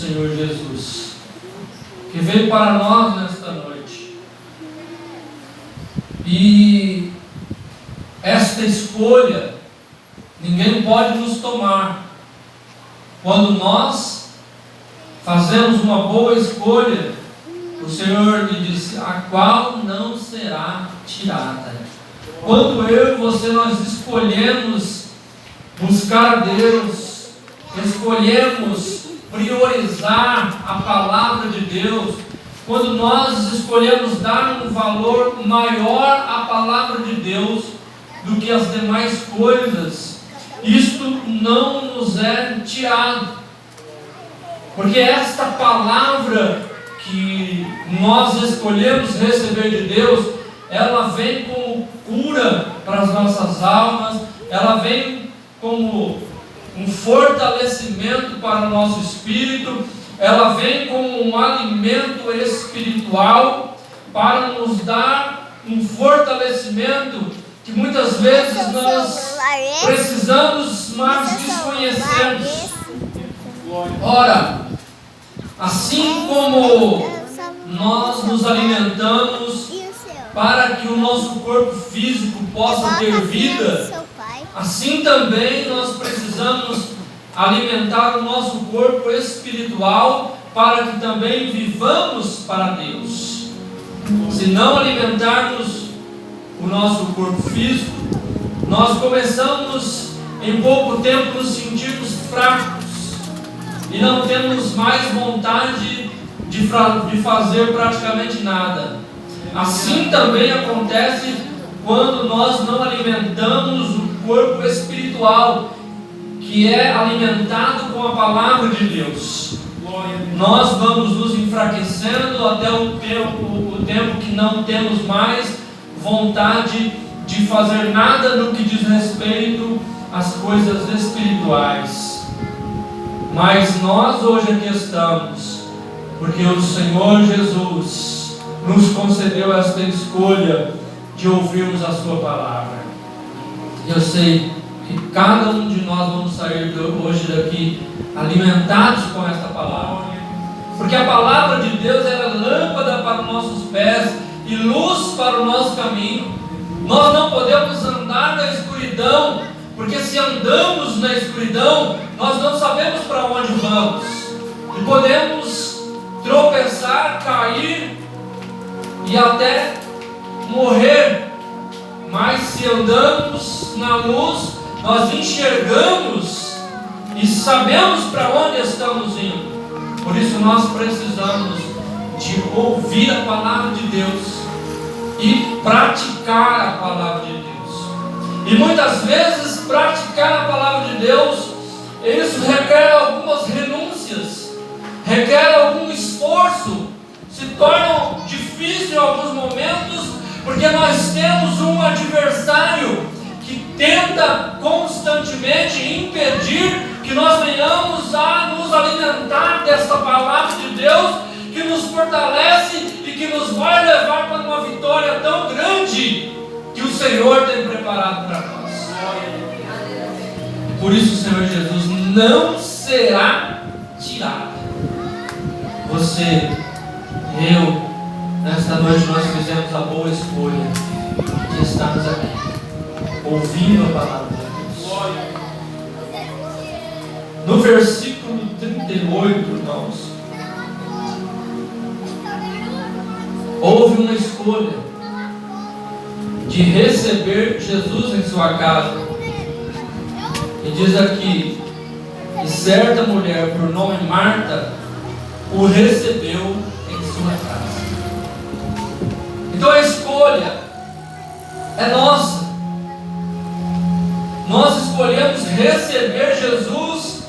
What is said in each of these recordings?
Senhor Jesus, que veio para nós nesta noite. E esta escolha ninguém pode nos tomar. Quando nós fazemos uma boa escolha, o Senhor lhe disse, a qual não será tirada. Quando eu e você nós escolhemos buscar a Deus, escolhemos priorizar a palavra de Deus, quando nós escolhemos dar um valor maior à palavra de Deus do que as demais coisas, isto não nos é tirado. Porque esta palavra que nós escolhemos receber de Deus, ela vem como cura para as nossas almas, ela vem como um fortalecimento para o nosso espírito, ela vem como um alimento espiritual para nos dar um fortalecimento que muitas vezes nós precisamos, mas desconhecemos. Ora, assim como nós nos alimentamos para que o nosso corpo físico possa ter vida, assim também nós precisamos alimentar o nosso corpo espiritual para que também vivamos para Deus. Se não alimentarmos o nosso corpo físico, nós começamos em pouco tempo nos sentirmos fracos e não temos mais vontade de fazer praticamente nada. Assim também acontece quando nós não alimentamos o corpo espiritual, que é alimentado com a palavra de Deus. Nós vamos nos enfraquecendo até o tempo que não temos mais vontade de fazer nada no que diz respeito às coisas espirituais. Mas nós hoje aqui estamos porque o Senhor Jesus nos concedeu esta escolha de ouvirmos a sua palavra. Eu sei que cada um de nós vamos sair hoje daqui alimentados com esta palavra, porque a palavra de Deus é lâmpada para os nossos pés e luz para o nosso caminho. Nós não podemos andar na escuridão, porque se andamos na escuridão, nós não sabemos para onde vamos e podemos tropeçar, cair e até morrer. Mas se andamos na luz, nós enxergamos e sabemos para onde estamos indo. Por isso nós precisamos de ouvir a palavra de Deus e praticar a palavra de Deus. E muitas vezes praticar a palavra de Deus, isso requer algumas renúncias, requer algum esforço, se torna difícil em alguns momentos, porque nós temos um adversário que tenta constantemente impedir que nós venhamos a nos alimentar desta palavra de Deus, que nos fortalece e que nos vai levar para uma vitória tão grande que o Senhor tem preparado para nós. Por isso o Senhor Jesus não será tirado. Você, eu, nesta noite nós fizemos a boa escolha de estarmos aqui, ouvindo a palavra de Deus. No versículo 38, irmãos, houve uma escolha de receber Jesus em sua casa. E diz aqui, e certa mulher, por nome Marta, o recebeu em sua casa. Então a escolha é nossa. Nós escolhemos receber Jesus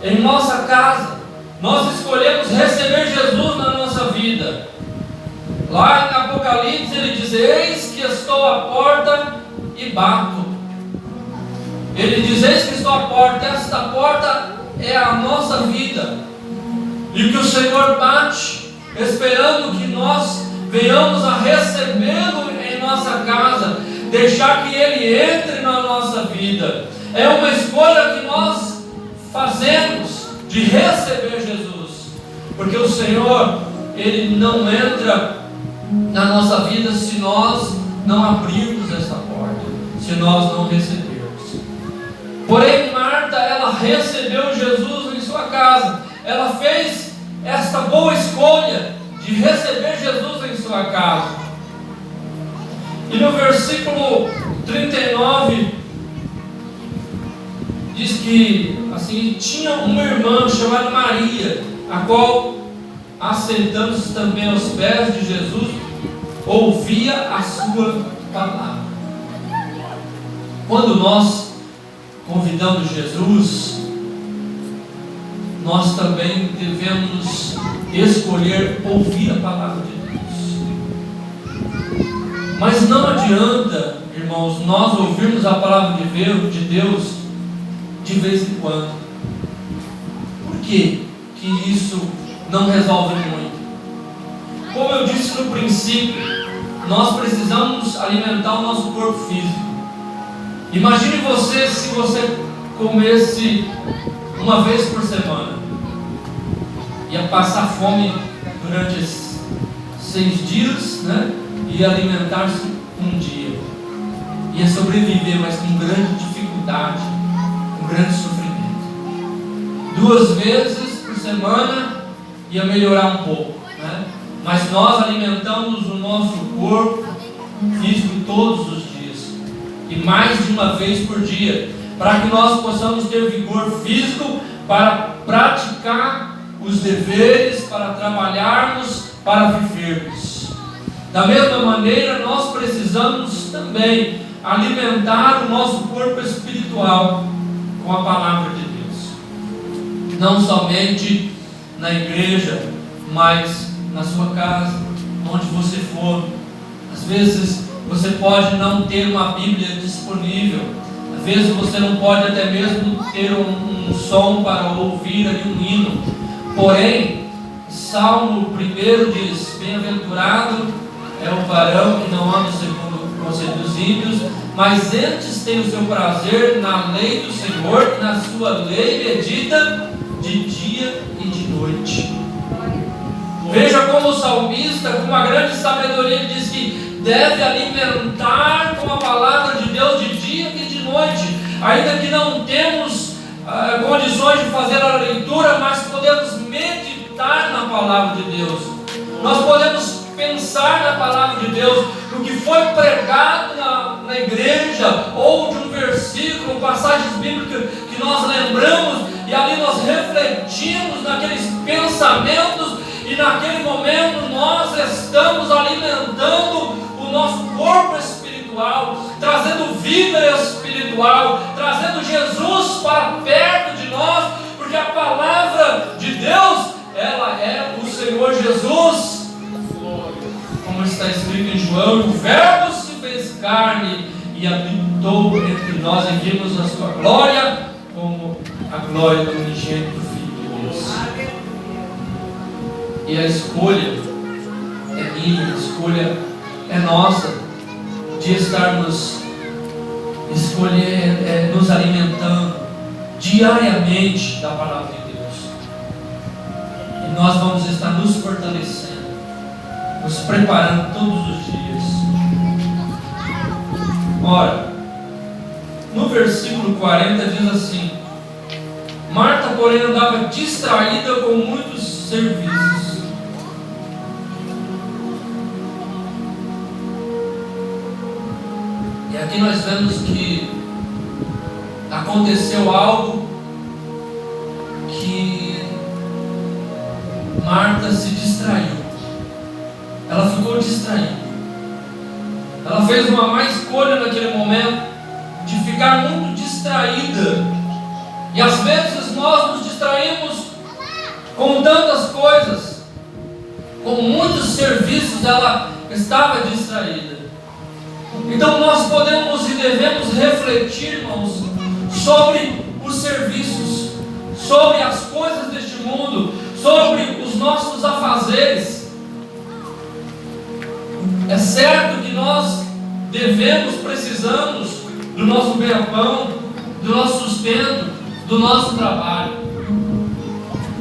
em nossa casa. Nós escolhemos receber Jesus na nossa vida. Lá em Apocalipse ele diz, eis que estou à porta e bato. Ele diz, eis que estou à porta. Esta porta é a nossa vida. E que o Senhor bate, esperando que nós venhamos a recebê-lo em nossa casa, deixar que Ele entre na nossa vida. É uma escolha que nós fazemos de receber Jesus. porque o Senhor, Ele não entra na nossa vida se nós não abrirmos essa porta, se nós não recebermos. Porém, Marta, ela recebeu Jesus em sua casa, ela fez esta boa escolha de receber Jesus em sua casa. E no versículo 39 diz que assim, tinha uma irmã chamada Maria, a qual, assentando-se também aos pés de Jesus, ouvia a sua palavra. Quando nós convidamos Jesus, nós também devemos escolher ouvir a palavra de Deus. Mas não adianta, irmãos, nós ouvirmos a palavra de Deus de vez em quando. Por que isso não resolve muito? Como eu disse no princípio, nós precisamos alimentar o nosso corpo físico. Imagine você se você comesse uma vez por semana. Ia passar fome durante 6 dias, né? Ia alimentar-se um dia. Ia sobreviver, mas com grande dificuldade, com grande sofrimento. 2 vezes por semana ia melhorar um pouco, né? Mas nós alimentamos o nosso corpo físico todos os dias. E mais de uma vez por dia, para que nós possamos ter vigor físico para praticar os deveres, para trabalharmos, para vivermos. Da mesma maneira, nós precisamos também alimentar o nosso corpo espiritual com a palavra de Deus. Não somente na igreja, mas na sua casa, onde você for. Às vezes você pode não ter uma Bíblia disponível, às vezes você não pode até mesmo ter um som para ouvir ali um hino. Porém, Salmo 1 diz: bem-aventurado é o varão que não anda segundo o conselho dos ímpios, mas antes tem o seu prazer na lei do Senhor, e na sua lei medita de dia e de noite. Veja como o salmista, com uma grande sabedoria, diz que deve alimentar com a palavra de Deus de dia e de noite. Ainda que não temos condições de fazer a leitura, mas podemos meditar na palavra de Deus. Nós podemos pensar na palavra de Deus, no que foi pregado na igreja, ou de um versículo, passagens bíblicas que nós lembramos, e ali nós refletimos naqueles pensamentos, e naquele momento nós estamos alimentando o nosso corpo espiritual, trazendo vida espiritual, trazendo Jesus para perto de nós, porque a palavra de Deus, ela é o Senhor Jesus. Como está escrito em João: o Verbo se fez carne e habitou entre nós, e vimos a sua glória como a glória do unigênito Filho de Deus. E a escolha é minha, a escolha é nossa, de estarmos nos alimentando diariamente da palavra de Deus. E nós vamos estar nos fortalecendo, nos preparando todos os dias. Ora, no versículo 40 diz assim: Marta, porém, andava distraída com muitos serviços. E aqui nós vemos que aconteceu algo que Marta se distraiu. Ela ficou distraída. Ela fez uma má escolha naquele momento de ficar muito distraída. E às vezes nós nos distraímos com tantas coisas, com muitos serviços. Ela estava distraída. Então nós podemos e devemos refletir, irmãos, sobre os serviços, sobre as coisas deste mundo, sobre os nossos afazeres. É certo que nós precisamos do nosso ganha-pão, do nosso sustento, do nosso trabalho.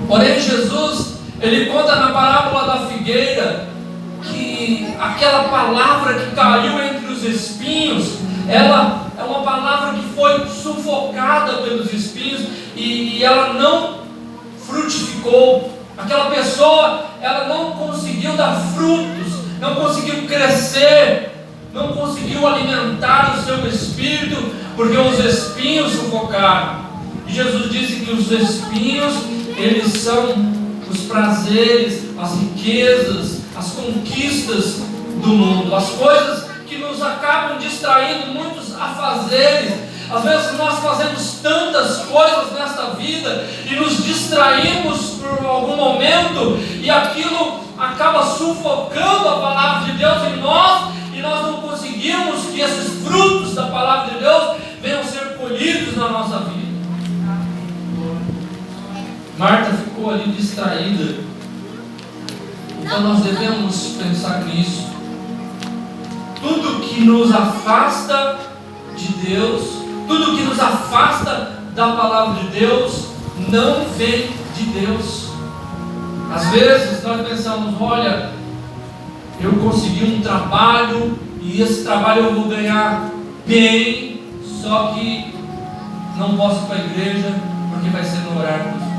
Porém, Jesus Ele conta na parábola da figueira que aquela palavra que caiu entre os espinhos, ela é uma palavra que foi sufocada pelos espinhos e ela não frutificou. Aquela pessoa, ela não conseguiu dar frutos, não conseguiu crescer, não conseguiu alimentar o seu espírito, porque os espinhos sufocaram. E Jesus disse que os espinhos, eles são os prazeres, as riquezas, as conquistas do mundo, as coisas que nos acabam distraindo, muitos afazeres. Às vezes nós fazemos tantas coisas nesta vida e nos distraímos por algum momento, e aquilo acaba sufocando a palavra de Deus em nós, e nós não conseguimos que esses frutos da palavra de Deus venham ser colhidos na nossa vida. Marta ficou ali distraída. Então nós devemos pensar nisso. Tudo que nos afasta de Deus, tudo que nos afasta da palavra de Deus, não vem de Deus. Às vezes nós pensamos: olha, eu consegui um trabalho e esse trabalho eu vou ganhar bem, só que não posso ir para a igreja porque vai ser no horário dos cultos.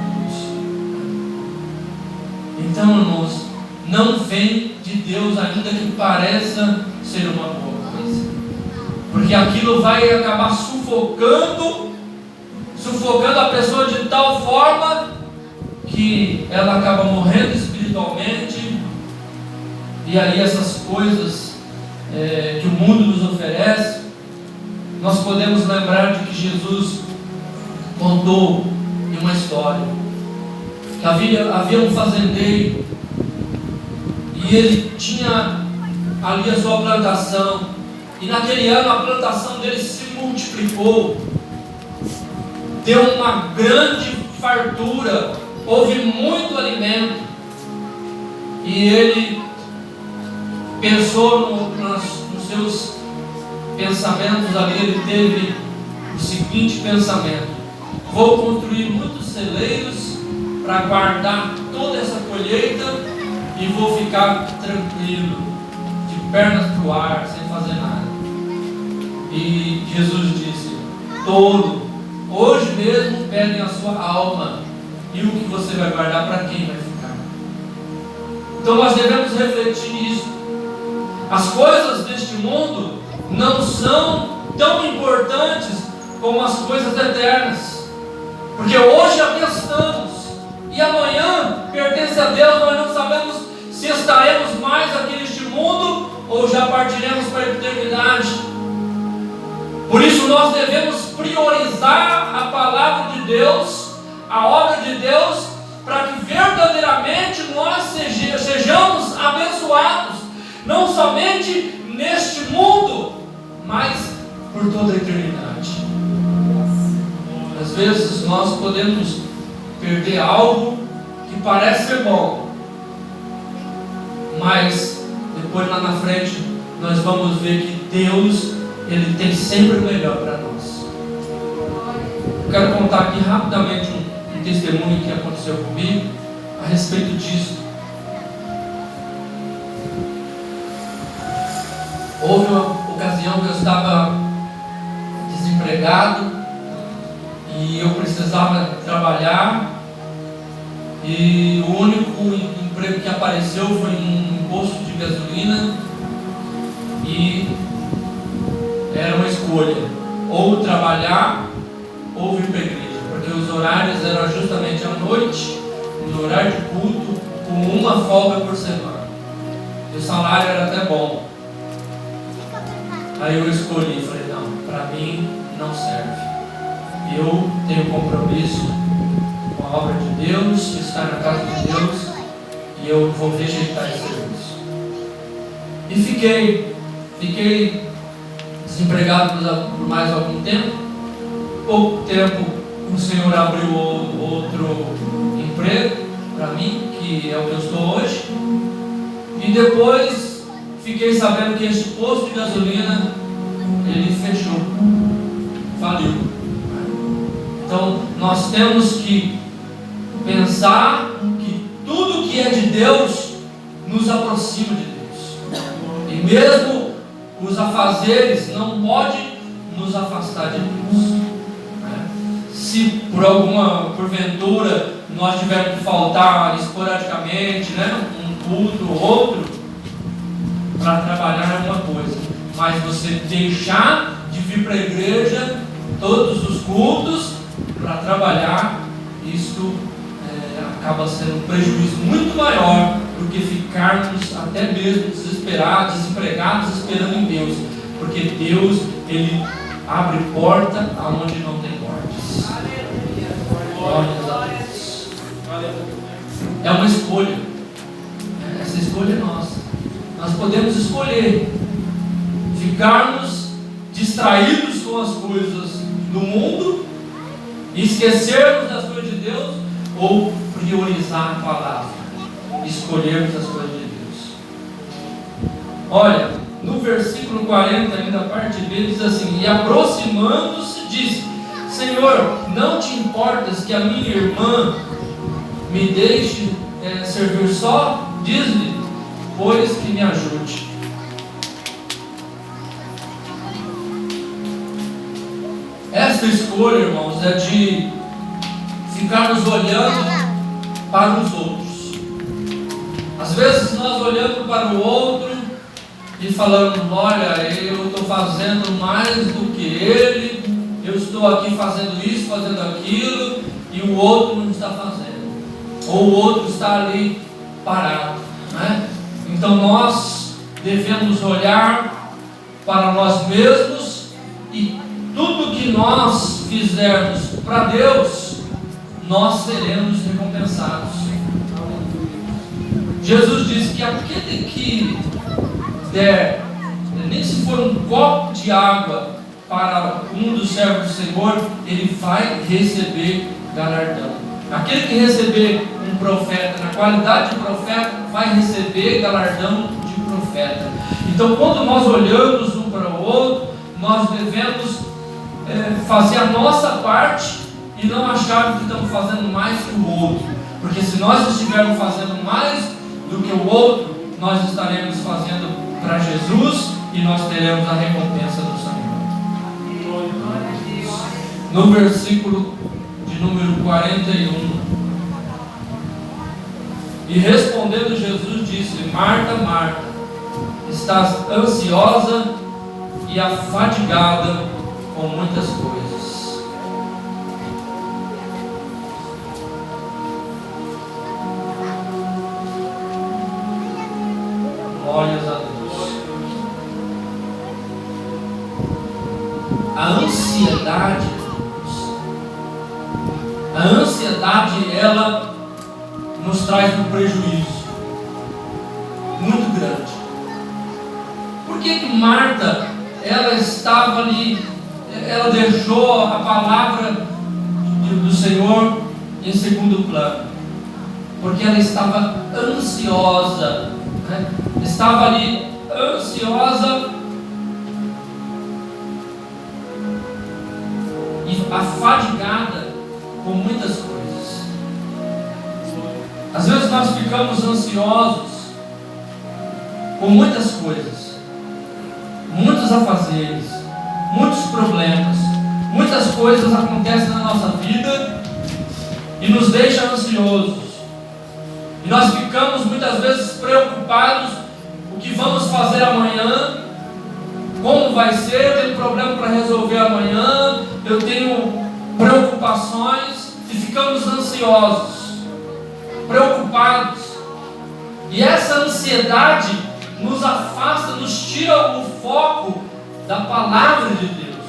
Então, irmãos, não vem de Deus, ainda que pareça ser uma boa coisa, porque aquilo vai acabar sufocando a pessoa de tal forma que ela acaba morrendo espiritualmente. E aí essas coisas que o mundo nos oferece, nós podemos lembrar de que Jesus contou em uma história que havia um fazendeiro, e ele tinha ali a sua plantação, e naquele ano a plantação dele se multiplicou, deu uma grande fartura, houve muito alimento, e ele pensou nos seus pensamentos ali. Ele teve o seguinte pensamento: vou construir muitos celeiros para guardar toda essa colheita e vou ficar tranquilo, de pernas para o ar, sem fazer nada. E Jesus disse: tolo, hoje mesmo pedem a sua alma, e o que você vai guardar, para quem vai ficar? Então nós devemos refletir nisso. As coisas deste mundo não são tão importantes como as coisas eternas, porque hoje aqui estamos e amanhã pertence a Deus. Nós não sabemos se estaremos mais aqui neste mundo ou já partiremos para a eternidade. Por isso nós devemos priorizar a palavra de Deus, a obra de Deus, para que verdadeiramente nós sejamos abençoados, não somente neste mundo, mas por toda a eternidade. Às vezes nós podemos perder algo que parece ser bom, mas depois lá na frente nós vamos ver que Deus, Ele tem sempre o melhor para nós. Eu quero contar aqui rapidamente um testemunho que aconteceu comigo a respeito disso. Houve uma ocasião que eu estava desempregado e eu precisava trabalhar, e o único emprego que apareceu foi um posto de gasolina, e era uma escolha: ou trabalhar ou vir para a igreja, porque os horários eram justamente à noite, no horário de culto, com uma folga por semana, e o salário era até bom. Aí eu escolhi, falei: não, para mim não serve. Eu tenho compromisso com a obra de Deus, estar na casa de Deus, e eu vou rejeitar esse serviço. E fiquei desempregado por mais algum tempo. Pouco tempo o Senhor abriu outro emprego para mim, que é o que eu estou hoje. E depois fiquei sabendo que esse posto de gasolina, ele fechou, faliu. Então nós temos que pensar que tudo que que é de Deus nos aproxima de Deus. E mesmo os afazeres não podem nos afastar de Deus, né? Se porventura nós tivermos que faltar esporadicamente, né, um culto ou outro, para trabalhar é uma coisa, mas você deixar de vir para a igreja todos os cultos para trabalhar, isto acaba sendo um prejuízo muito maior do que ficarmos até mesmo desesperados, desempregados, esperando em Deus, porque Deus, Ele abre porta aonde não tem portas. Glória a Deus. É uma escolha. Essa escolha é nossa. Nós podemos escolher ficarmos distraídos com as coisas do mundo e esquecermos das coisas de Deus, ou priorizar a palavra, escolhermos as coisas de Deus. Olha, no versículo 40, ainda a parte B, diz assim: e aproximando-se, disse: Senhor, não te importas que a minha irmã me deixe servir só? Diz-lhe, pois, que me ajude. Esta escolha, irmãos, é de ficarmos olhando para os outros. Às vezes nós olhamos para o outro e falamos: olha, eu estou fazendo mais do que ele, eu estou aqui fazendo isso, fazendo aquilo, e o outro não está fazendo, ou o outro está ali parado, né? Então nós devemos olhar para nós mesmos, e tudo que nós fizermos para Deus, nós seremos recompensados. Jesus disse que aquele que der, nem se for um copo de água para um dos servos do Senhor, ele vai receber galardão. Aquele que receber um profeta na qualidade de profeta, vai receber galardão de profeta. Então, quando nós olhamos um para o outro, nós devemos fazer a nossa parte e não achar que estamos fazendo mais que o outro, porque se nós estivermos fazendo mais do que o outro, nós estaremos fazendo para Jesus e nós teremos a recompensa do Senhor. No versículo de número 41, e respondendo Jesus disse: Marta, Marta, estás ansiosa e afadigada com muitas coisas. Glórias a Deus. A ansiedade, ela nos traz um prejuízo muito grande. Por que Marta, ela estava ali, ela deixou a palavra do Senhor em segundo plano? Porque ela estava ansiosa, né? Estava ali ansiosa e afadigada com muitas coisas. Às vezes nós ficamos ansiosos com muitas coisas, muitos afazeres, muitos problemas, muitas coisas acontecem na nossa vida e nos deixam ansiosos. E nós ficamos muitas vezes preocupados: o que vamos fazer amanhã, como vai ser, eu tenho problema para resolver amanhã, eu tenho preocupações, e ficamos ansiosos, preocupados. E essa ansiedade nos afasta, nos tira o foco da palavra de Deus.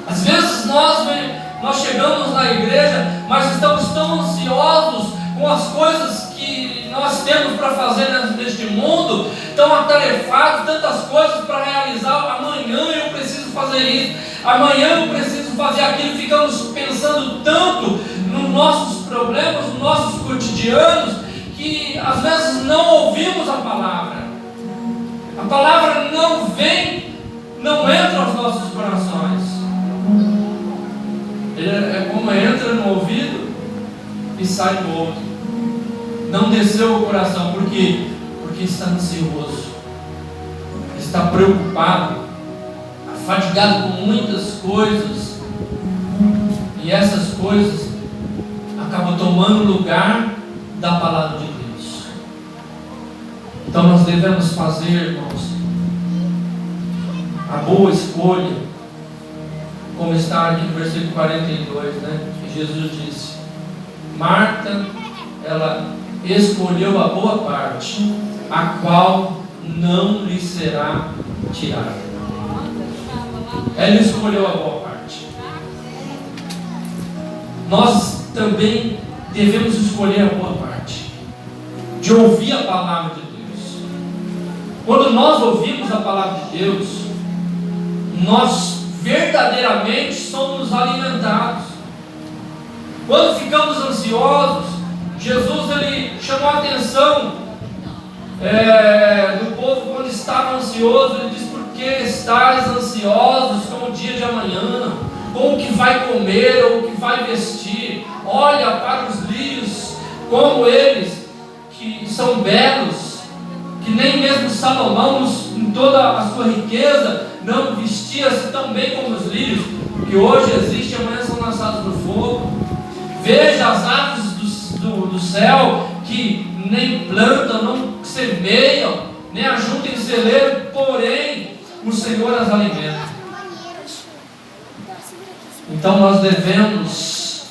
Às vezes nós chegamos na igreja, mas estamos tão ansiosos com as coisas que nós temos para fazer neste mundo, tão atarefados, tantas coisas para realizar. Amanhã eu preciso fazer isso, amanhã eu preciso fazer aquilo. Ficamos pensando tanto nos nossos problemas, nos nossos cotidianos, que às vezes não ouvimos a palavra. A palavra não vem, não entra aos nossos corações. É como entra no ouvido e sai do outro. não desceu o coração. Por quê? Porque está ansioso, está preocupado, afadigado com muitas coisas, e essas coisas acabam tomando lugar da palavra de Deus. Então nós devemos fazer, irmãos, a boa escolha, como está aqui no versículo 42, né? Que Jesus disse: Marta, ela escolheu a boa parte, a qual não lhe será tirada. Ela escolheu a boa parte. Nós também devemos escolher a boa parte, de ouvir a palavra de Deus. Quando nós ouvimos a palavra de Deus, nós verdadeiramente somos alimentados. Quando ficamos ansiosos, Jesus ele chamou a atenção do povo quando estava ansioso. Ele diz: por que estáis ansiosos com o dia de amanhã, com o que vai comer ou o que vai vestir? Olha para os lírios, como eles que são belos, que nem mesmo Salomão, em toda a sua riqueza, não vestia-se tão bem como os lírios, que hoje existem e amanhã são lançados no fogo. Veja as aves do céu, que nem plantam, não semeiam, nem ajuntam em celeiro, porém o Senhor as alimenta. Então nós devemos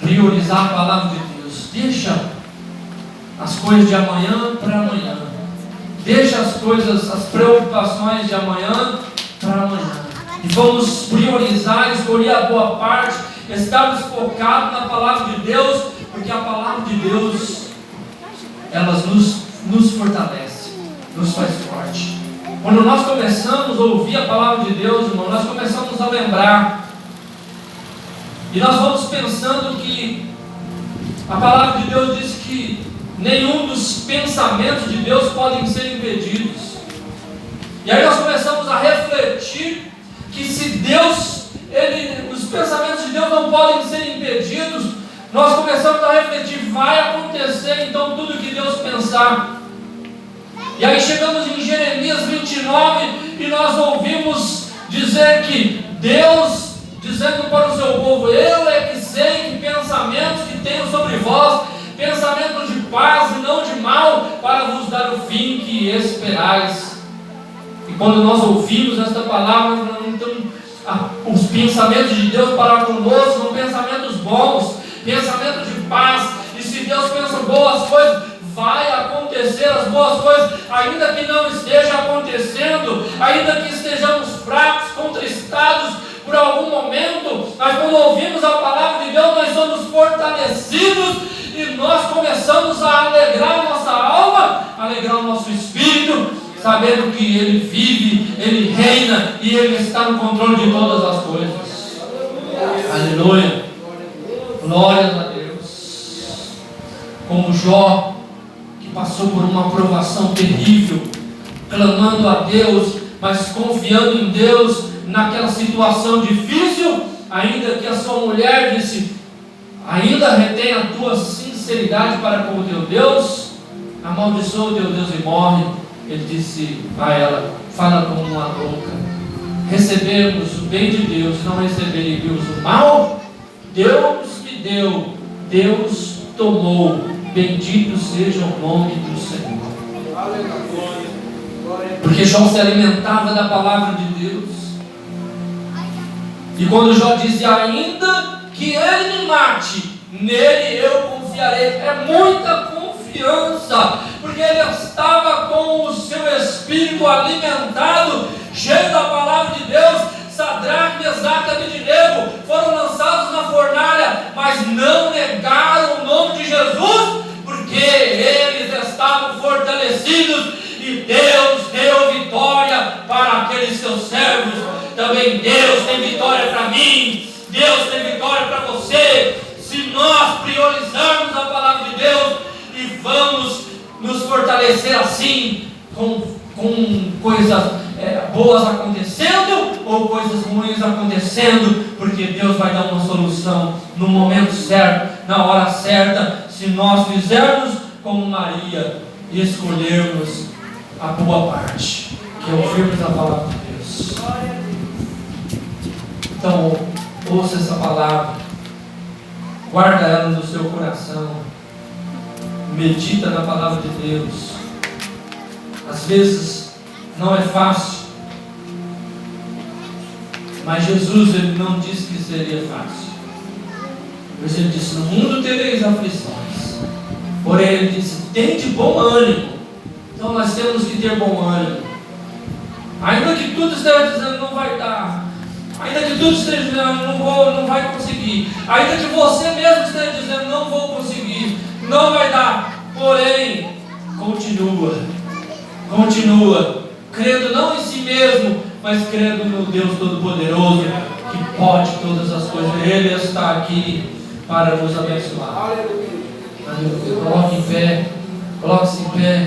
priorizar a palavra de Deus. Deixa as coisas de amanhã para amanhã. Deixa as preocupações de amanhã para amanhã. E vamos priorizar, escolher a boa parte, estarmos focados na palavra de Deus, porque a palavra de Deus, ela nos fortalece, nos faz forte. Quando nós começamos a ouvir a palavra de Deus, irmão, nós começamos a lembrar, e nós vamos pensando que a palavra de Deus diz que nenhum dos pensamentos de Deus podem ser impedidos. E aí nós começamos a refletir que se Deus, os pensamentos de Deus não podem ser impedidos, nós começamos a refletir: vai acontecer então tudo que Deus pensar. E aí chegamos em Jeremias 29 e nós ouvimos dizer que Deus, dizendo para o seu povo: eu é que sei que pensamentos que tenho sobre vós, pensamentos de paz e não de mal, para vos dar o fim que esperais. E quando nós ouvimos esta palavra, então os pensamentos de Deus para conosco são pensamentos bons, pensamentos de paz. E se Deus pensa boas coisas, vai acontecer as boas coisas, ainda que não esteja acontecendo, ainda que estejamos fracos, contristados por algum momento, mas quando ouvimos a palavra de Deus, nós somos fortalecidos e nós começamos a alegrar a nossa alma, alegrar o nosso espírito, sabendo que Ele vive, Ele reina e Ele está no controle de todas as coisas. Aleluia, glórias a Deus. Como Jó, que passou por uma provação terrível, clamando a Deus, mas confiando em Deus naquela situação difícil, ainda que a sua mulher disse: ainda retém a tua sinceridade para com o teu Deus, amaldiçoa o teu Deus e morre. Ele disse a ela: fala como uma louca. Recebemos o bem de Deus, não receberíamos o mal. Deus me deu, Deus tomou. Bendito seja o nome do Senhor. Porque Jó se alimentava da palavra de Deus. E quando Jó dizia: ainda que ele me mate, nele eu confiarei. É muita confiança, porque ele estava com o seu espírito alimentado, cheio da palavra de Deus. Sadraque, Mesaque e Abednego foram lançados na fornalha, mas não negaram o nome de Jesus, porque eles estavam fortalecidos e Deus deu vitória para aqueles seus servos. Também Deus tem vitória para mim, Deus tem vitória para você, se nós priorizarmos a palavra de Deus e vamos nos fortalecer assim, com coisas boas acontecendo ou coisas ruins acontecendo, porque Deus vai dar uma solução no momento certo, na hora certa. se nós fizermos como Maria e escolhermos a boa parte, que é ouvirmos a palavra de Deus. Então, ouça essa palavra, guarda ela no seu coração, medita na palavra de Deus. Às vezes não é fácil, mas Jesus, Ele não disse que seria fácil. Por isso Ele disse: no mundo tereis aflições, porém Ele disse: tem de bom ânimo. Então nós temos que ter bom ânimo, ainda que tudo esteja dizendo não vai dar, ainda que tudo esteja dizendo não vai conseguir, ainda que você mesmo esteja dizendo não vou conseguir, não vai dar, porém continua, crendo não em si mesmo, mas crendo no Deus Todo-Poderoso, que pode todas as coisas. Ele está aqui para nos abençoar. Aleluia. Coloque-se em pé.